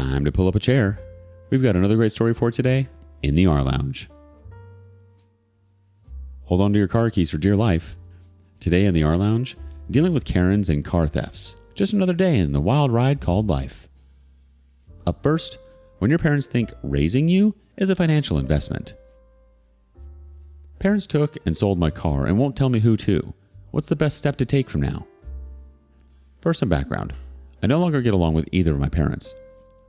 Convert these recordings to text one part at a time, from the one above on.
Time to pull up a chair. We've got another great story for today in the rLounge. Hold on to your car keys for dear life. Today in the rLounge, dealing with Karens and car thefts. Just another day in the wild ride called life. Up first, when your parents think raising you is a financial investment. Parents took and sold my car and won't tell me who to. What's the best step to take from now? First, some background. I no longer get along with either of my parents.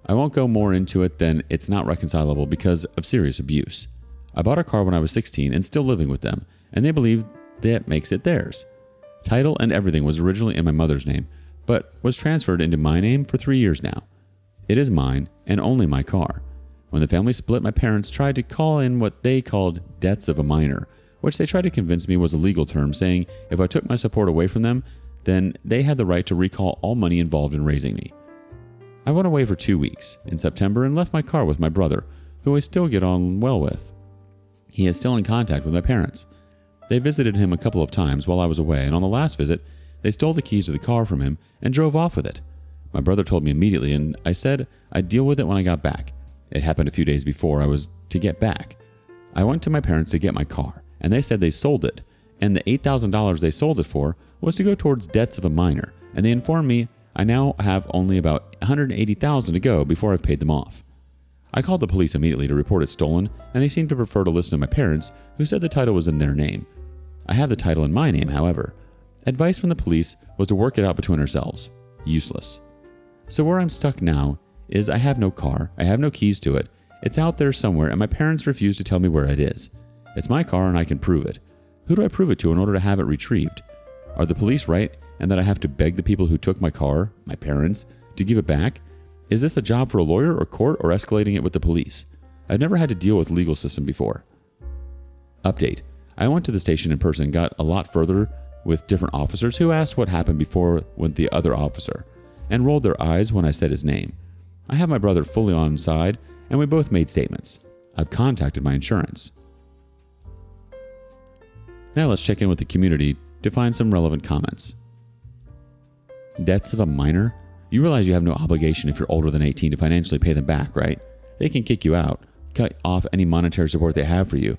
I won't go more into it than it's not reconcilable because of serious abuse. I bought a car when I was 16 and still living with them, and they believe that makes it theirs. Title and everything was originally in my mother's name, but was transferred into my name for 3 years now. It is mine and only my car. When the family split, my parents tried to call in what they called debts of a minor, which they tried to convince me was a legal term, saying if I took my support away from them, then they had the right to recall all money involved in raising me. I went away for 2 weeks in September and left my car with my brother, who I still get on well with. He is still in contact with my parents. They visited him a couple of times while I was away, and on the last visit, they stole the keys to the car from him and drove off with it. My brother told me immediately, and I said I'd deal with it when I got back. It happened a few days before I was to get back. I went to my parents to get my car, and they said they sold it, and the $8,000 they sold it for was to go towards debts of a minor, and they informed me I now have only about $180,000 to go before I've paid them off. I called the police immediately to report it stolen, and they seemed to prefer to listen to my parents, who said the title was in their name. I had the title in my name, however. Advice from the police was to work it out between ourselves. Useless. So where I'm stuck now is I have no car, I have no keys to it, it's out there somewhere, and my parents refuse to tell me where it is. It's my car and I can prove it. Who do I prove it to in order to have it retrieved? Are the police right and that I have to beg the people who took my car, my parents, to give it back? Is this a job for a lawyer or court or escalating it with the police? I've never had to deal with legal system before. Update. I went to the station in person and got a lot further with different officers who asked what happened before with the other officer and rolled their eyes when I said his name. I have my brother fully on side and we both made statements. I've contacted my insurance. Now let's check in with the community to find some relevant comments. Debts of a minor? You realize you have no obligation if you're older than 18 to financially pay them back, right? They can kick you out, cut off any monetary support they have for you,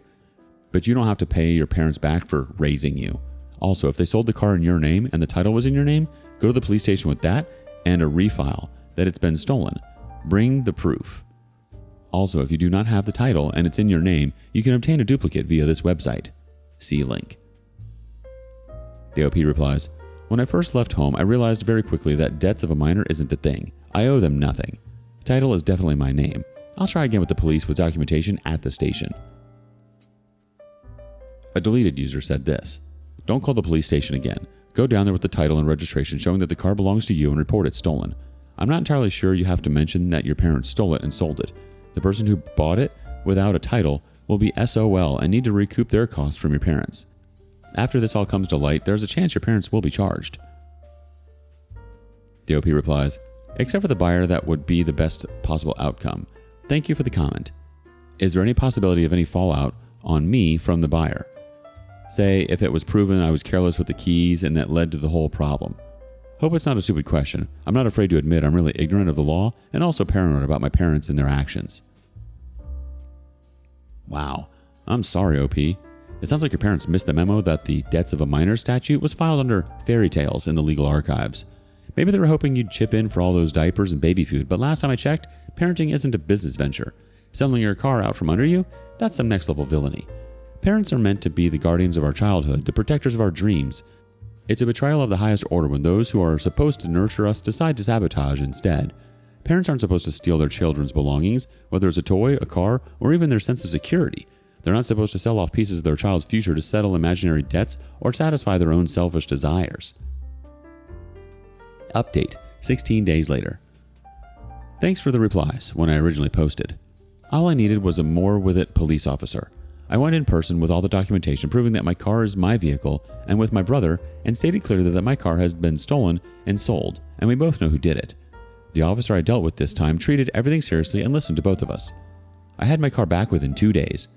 but you don't have to pay your parents back for raising you. Also, if they sold the car in your name and the title was in your name, go to the police station with that and a refile that it's been stolen. Bring the proof. Also, if you do not have the title and it's in your name, you can obtain a duplicate via this website. See link. The OP replies, when I first left home, I realized very quickly that debts of a minor isn't a thing. I owe them nothing. Title is definitely my name. I'll try again with the police with documentation at the station. A deleted user said this, don't call the police station again. Go down there with the title and registration showing that the car belongs to you and report it stolen. I'm not entirely sure you have to mention that your parents stole it and sold it. The person who bought it without a title will be SOL and need to recoup their costs from your parents. After this all comes to light, there's a chance your parents will be charged. The OP replies, except for the buyer, that would be the best possible outcome. Thank you for the comment. Is there any possibility of any fallout on me from the buyer? Say, if it was proven I was careless with the keys and that led to the whole problem. Hope it's not a stupid question. I'm not afraid to admit I'm really ignorant of the law and also paranoid about my parents and their actions. Wow. I'm sorry, OP. It sounds like your parents missed the memo that the debts of a minor statute was filed under fairy tales in the legal archives. Maybe they were hoping you'd chip in for all those diapers and baby food, but last time I checked, parenting isn't a business venture. Selling your car out from under you? That's some next level villainy. Parents are meant to be the guardians of our childhood, the protectors of our dreams. It's a betrayal of the highest order when those who are supposed to nurture us decide to sabotage instead. Parents aren't supposed to steal their children's belongings, whether it's a toy, a car, or even their sense of security. They're not supposed to sell off pieces of their child's future to settle imaginary debts or satisfy their own selfish desires. Update, 16 days later. Thanks for the replies when I originally posted. All I needed was a more with it police officer. I went in person with all the documentation proving that my car is my vehicle and with my brother and stated clearly that my car has been stolen and sold, and we both know who did it. The officer I dealt with this time treated everything seriously and listened to both of us. I had my car back within 2 days.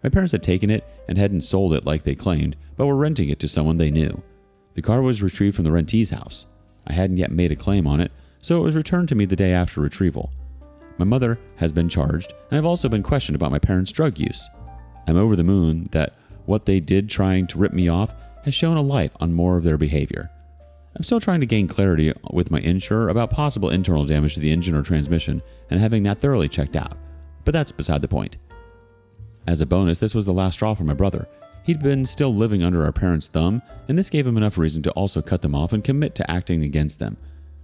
My parents had taken it and hadn't sold it like they claimed, but were renting it to someone they knew. The car was retrieved from the rentee's house. I hadn't yet made a claim on it, so it was returned to me the day after retrieval. My mother has been charged, and I've also been questioned about my parents' drug use. I'm over the moon that what they did trying to rip me off has shown a light on more of their behavior. I'm still trying to gain clarity with my insurer about possible internal damage to the engine or transmission and having that thoroughly checked out, but that's beside the point. As a bonus, this was the last straw for my brother. He'd been still living under our parents' thumb, and this gave him enough reason to also cut them off and commit to acting against them.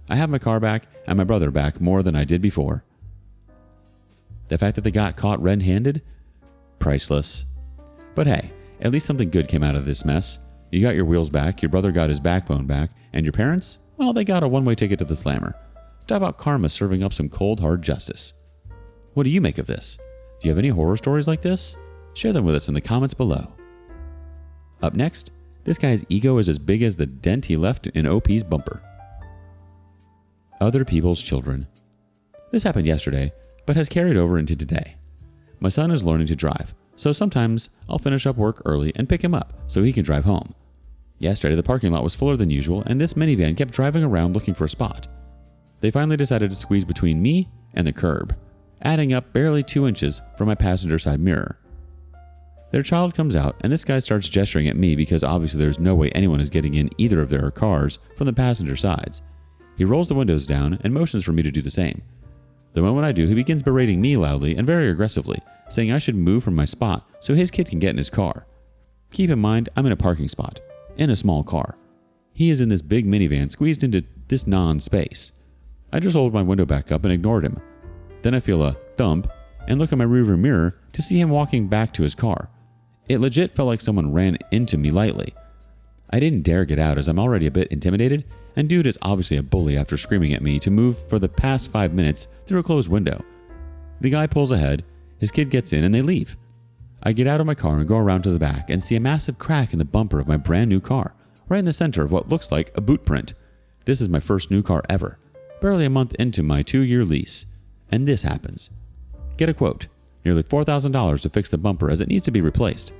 I have my car back and my brother back more than I did before. The fact that they got caught red-handed? Priceless. But hey, at least something good came out of this mess. You got your wheels back, your brother got his backbone back, and your parents? Well, they got a one-way ticket to the slammer. Talk about karma serving up some cold, hard justice. What do you make of this? Do you have any horror stories like this? Share them with us in the comments below. Up next, this guy's ego is as big as the dent he left in OP's bumper. Other people's children. This happened yesterday, but has carried over into today. My son is learning to drive, so sometimes I'll finish up work early and pick him up so he can drive home. Yesterday, the parking lot was fuller than usual, and this minivan kept driving around looking for a spot. They finally decided to squeeze between me and the curb, adding up barely 2 inches from my passenger side mirror. Their child comes out, and this guy starts gesturing at me because obviously there's no way anyone is getting in either of their cars from the passenger sides. He rolls the windows down and motions for me to do the same. The moment I do, he begins berating me loudly and very aggressively, saying I should move from my spot so his kid can get in his car. Keep in mind, I'm in a parking spot, in a small car. He is in this big minivan squeezed into this non-space. I just rolled my window back up and ignored him. Then I feel a thump and look in my rearview mirror to see him walking back to his car. It legit felt like someone ran into me lightly. I didn't dare get out as I'm already a bit intimidated, and dude is obviously a bully after screaming at me to move for the past 5 minutes through a closed window. The guy pulls ahead, his kid gets in, and they leave. I get out of my car and go around to the back and see a massive crack in the bumper of my brand new car, right in the center of what looks like a boot print. This is my first new car ever, barely a month into my 2-year lease, and this happens. Get a quote, nearly $4,000 to fix the bumper as it needs to be replaced.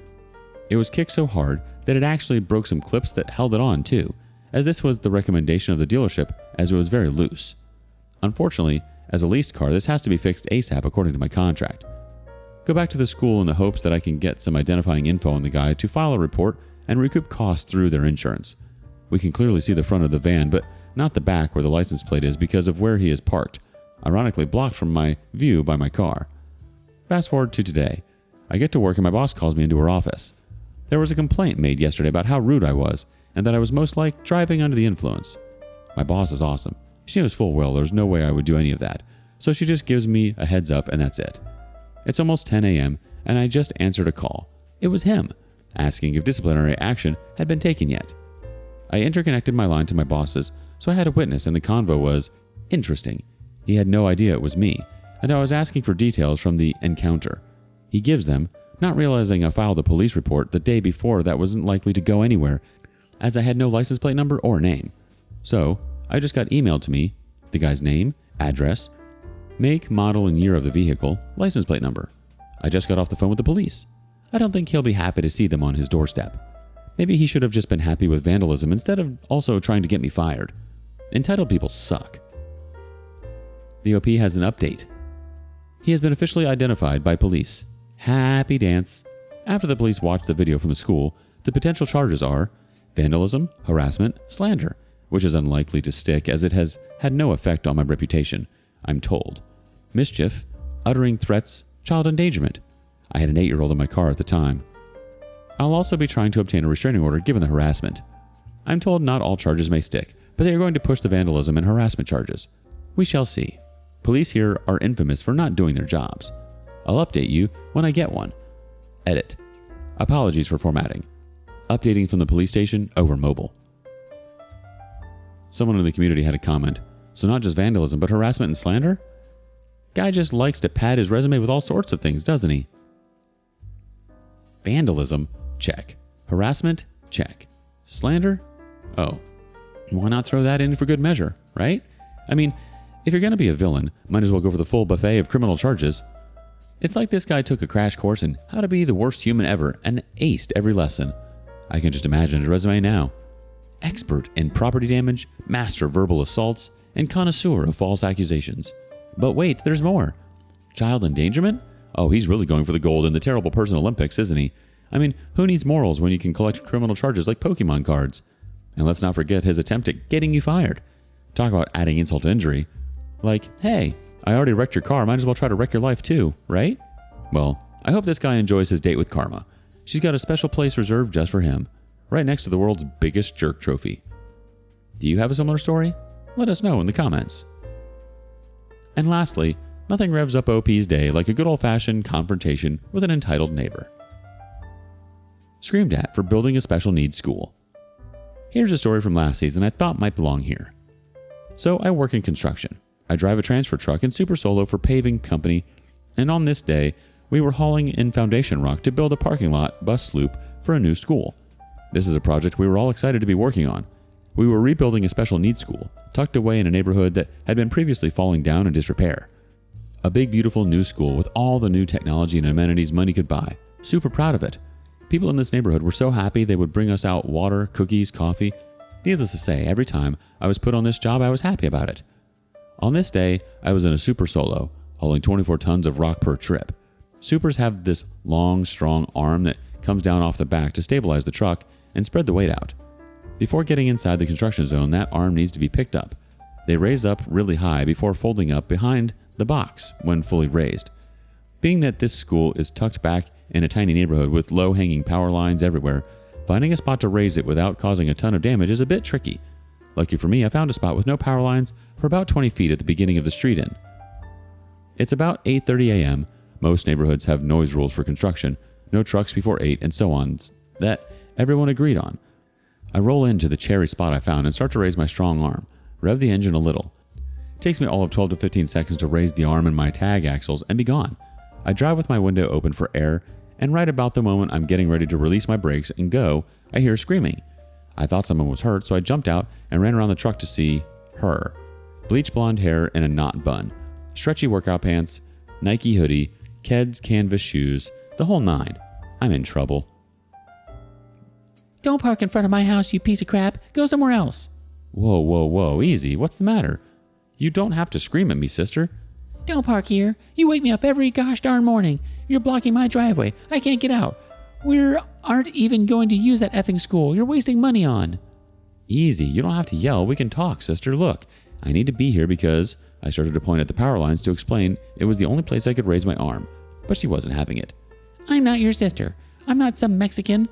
It was kicked so hard that it actually broke some clips that held it on too, as this was the recommendation of the dealership as it was very loose. Unfortunately, as a leased car, this has to be fixed ASAP according to my contract. Go back to the school in the hopes that I can get some identifying info on the guy to file a report and recoup costs through their insurance. We can clearly see the front of the van, but not the back where the license plate is because of where he is parked, ironically blocked from my view by my car. Fast forward to today. I get to work and my boss calls me into her office. There was a complaint made yesterday about how rude I was and that I was most like driving under the influence. My boss is awesome. She knows full well there's no way I would do any of that, so she just gives me a heads up and that's it. It's almost 10 a.m. and I just answered a call. It was him, asking if disciplinary action had been taken yet. I interconnected my line to my boss's, so I had a witness and the convo was interesting. He had no idea it was me, and I was asking for details from the encounter. He gives them, not realizing I filed a police report the day before that wasn't likely to go anywhere, as I had no license plate number or name. So, I just got emailed to me, the guy's name, address, make, model, and year of the vehicle, license plate number. I just got off the phone with the police. I don't think he'll be happy to see them on his doorstep. Maybe he should have just been happy with vandalism instead of also trying to get me fired. Entitled people suck. The OP has an update. He has been officially identified by police. Happy dance. After the police watched the video from the school, the potential charges are vandalism, harassment, slander, which is unlikely to stick as it has had no effect on my reputation, I'm told. Mischief, uttering threats, child endangerment. I had an 8-year-old in my car at the time. I'll also be trying to obtain a restraining order given the harassment. I'm told not all charges may stick, but they are going to push the vandalism and harassment charges. We shall see. Police here are infamous for not doing their jobs. I'll update you when I get one. Edit. Apologies for formatting. Updating from the police station over mobile. Someone in the community had a comment. So not just vandalism, but harassment and slander? Guy just likes to pad his resume with all sorts of things, doesn't he? Vandalism? Check. Harassment? Check. Slander? Oh. Why not throw that in for good measure, right? I mean, if you're going to be a villain, might as well go for the full buffet of criminal charges. It's like this guy took a crash course in how to be the worst human ever and aced every lesson. I can just imagine his resume now. Expert in property damage, master of verbal assaults, and connoisseur of false accusations. But wait, there's more. Child endangerment? Oh, he's really going for the gold in the terrible person Olympics, isn't he? I mean, who needs morals when you can collect criminal charges like Pokemon cards? And let's not forget his attempt at getting you fired. Talk about adding insult to injury. Like, hey, I already wrecked your car, might as well try to wreck your life too, right? Well, I hope this guy enjoys his date with Karma. She's got a special place reserved just for him, right next to the world's biggest jerk trophy. Do you have a similar story? Let us know in the comments. And lastly, nothing revs up OP's day like a good old-fashioned confrontation with an entitled neighbor. Screamed at for building a special needs school. Here's a story from last season I thought might belong here. So I work in construction. I drive a transfer truck and super solo for paving company, and on this day, we were hauling in foundation rock to build a parking lot bus loop for a new school. This is a project we were all excited to be working on. We were rebuilding a special needs school, tucked away in a neighborhood that had been previously falling down in disrepair. A big, beautiful new school with all the new technology and amenities money could buy. Super proud of it. People in this neighborhood were so happy they would bring us out water, cookies, coffee. Needless to say, every time I was put on this job, I was happy about it. On this day, I was in a super solo, hauling 24 tons of rock per trip. Supers have this long, strong arm that comes down off the back to stabilize the truck and spread the weight out. Before getting inside the construction zone, that arm needs to be picked up. They raise up really high before folding up behind the box when fully raised. Being that this school is tucked back in a tiny neighborhood with low-hanging power lines everywhere, finding a spot to raise it without causing a ton of damage is a bit tricky. Lucky for me, I found a spot with no power lines for about 20 feet at the beginning of the street end. It's about 8:30 a.m. Most neighborhoods have noise rules for construction, no trucks before 8 and so on, that everyone agreed on. I roll into the cherry spot I found and start to raise my strong arm, rev the engine a little. It takes me all of 12 to 15 seconds to raise the arm and my tag axles and be gone. I drive with my window open for air, and right about the moment I'm getting ready to release my brakes and go, I hear screaming. I thought someone was hurt, so I jumped out and ran around the truck to see her. Bleach blonde hair in a knot bun, stretchy workout pants, Nike hoodie, Keds canvas shoes, the whole nine. I'm in trouble. Don't park in front of my house, you piece of crap. Go somewhere else. Whoa, easy. What's the matter? You don't have to scream at me, sister. Don't park here. You wake me up every gosh darn morning. You're blocking my driveway. I can't get out. We aren't even going to use that effing school. You're wasting money on. Easy. You don't have to yell. We can talk, sister. Look, I need to be here because I started to point at the power lines to explain it was the only place I could raise my arm, but she wasn't having it. I'm not your sister. I'm not some Mexican.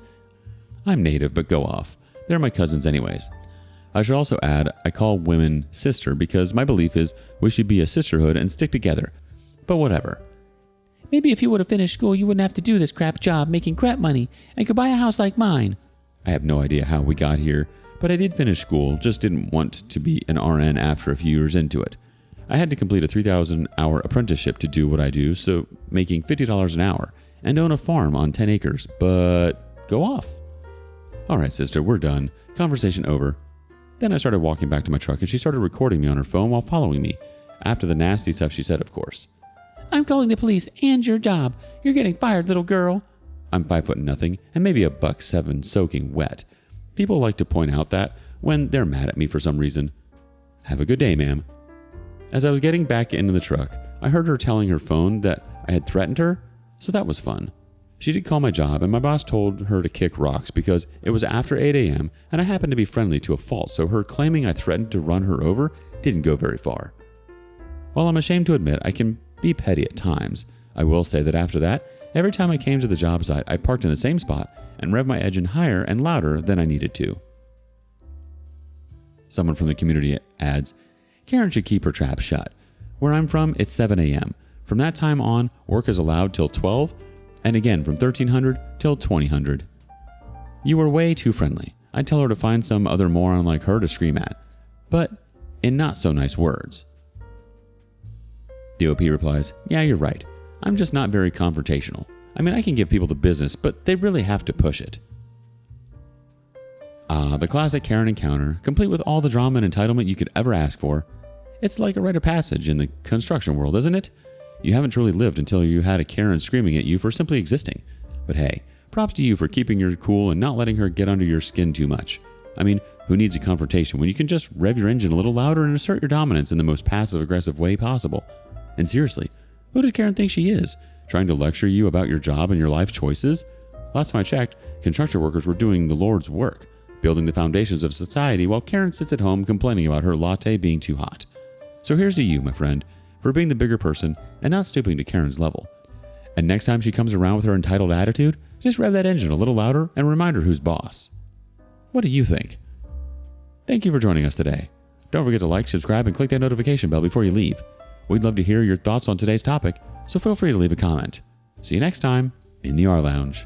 I'm native, but go off. They're my cousins anyways. I should also add, I call women sister because my belief is we should be a sisterhood and stick together. But whatever. Maybe if you would have finished school, you wouldn't have to do this crap job making crap money and could buy a house like mine. I have no idea how we got here, but I did finish school, just didn't want to be an RN after a few years into it. I had to complete a 3,000-hour apprenticeship to do what I do, so making $50 an hour and own a farm on 10 acres, but go off. All right, sister, we're done. Conversation over. Then I started walking back to my truck and she started recording me on her phone while following me. After the nasty stuff she said, of course. I'm calling the police and your job. You're getting fired, little girl. I'm 5'0" and maybe $1.7 soaking wet. People like to point out that when they're mad at me for some reason. Have a good day, ma'am. As I was getting back into the truck, I heard her telling her phone that I had threatened her, so that was fun. She did call my job, and my boss told her to kick rocks because it was after 8 a.m. and I happened to be friendly to a fault, so her claiming I threatened to run her over didn't go very far. While I'm ashamed to admit I can be petty at times, I will say that after that, every time I came to the job site, I parked in the same spot and revved my engine higher and louder than I needed to. Someone from the community adds, Karen should keep her trap shut. Where I'm from, it's 7 a.m. From that time on, work is allowed till 12, and again from 1300 till 2000. You were way too friendly. I'd tell her to find some other moron like her to scream at, but in not so nice words. DOP replies, yeah, you're right. I'm just not very confrontational. I mean, I can give people the business, but they really have to push it. The classic Karen encounter, complete with all the drama and entitlement you could ever ask for. It's like a rite of passage in the construction world, isn't it? You haven't truly lived until you had a Karen screaming at you for simply existing. But hey, props to you for keeping your cool and not letting her get under your skin too much. I mean, who needs a confrontation when you can just rev your engine a little louder and assert your dominance in the most passive-aggressive way possible? And seriously, Who does Karen think she is? Trying to lecture you about your job and your life choices? Last time I checked, construction workers were doing the Lord's work, building the foundations of society, while Karen sits at home complaining about her latte being too hot. So here's to you, my friend, for being the bigger person and not stooping to Karen's level. And next time she comes around with her entitled attitude, just rev that engine a little louder and remind her who's boss. What do you think? Thank you for joining us today. Don't forget to like, subscribe, and click that notification bell before you leave. We'd love to hear your thoughts on today's topic, so feel free to leave a comment. See you next time in the rLounge.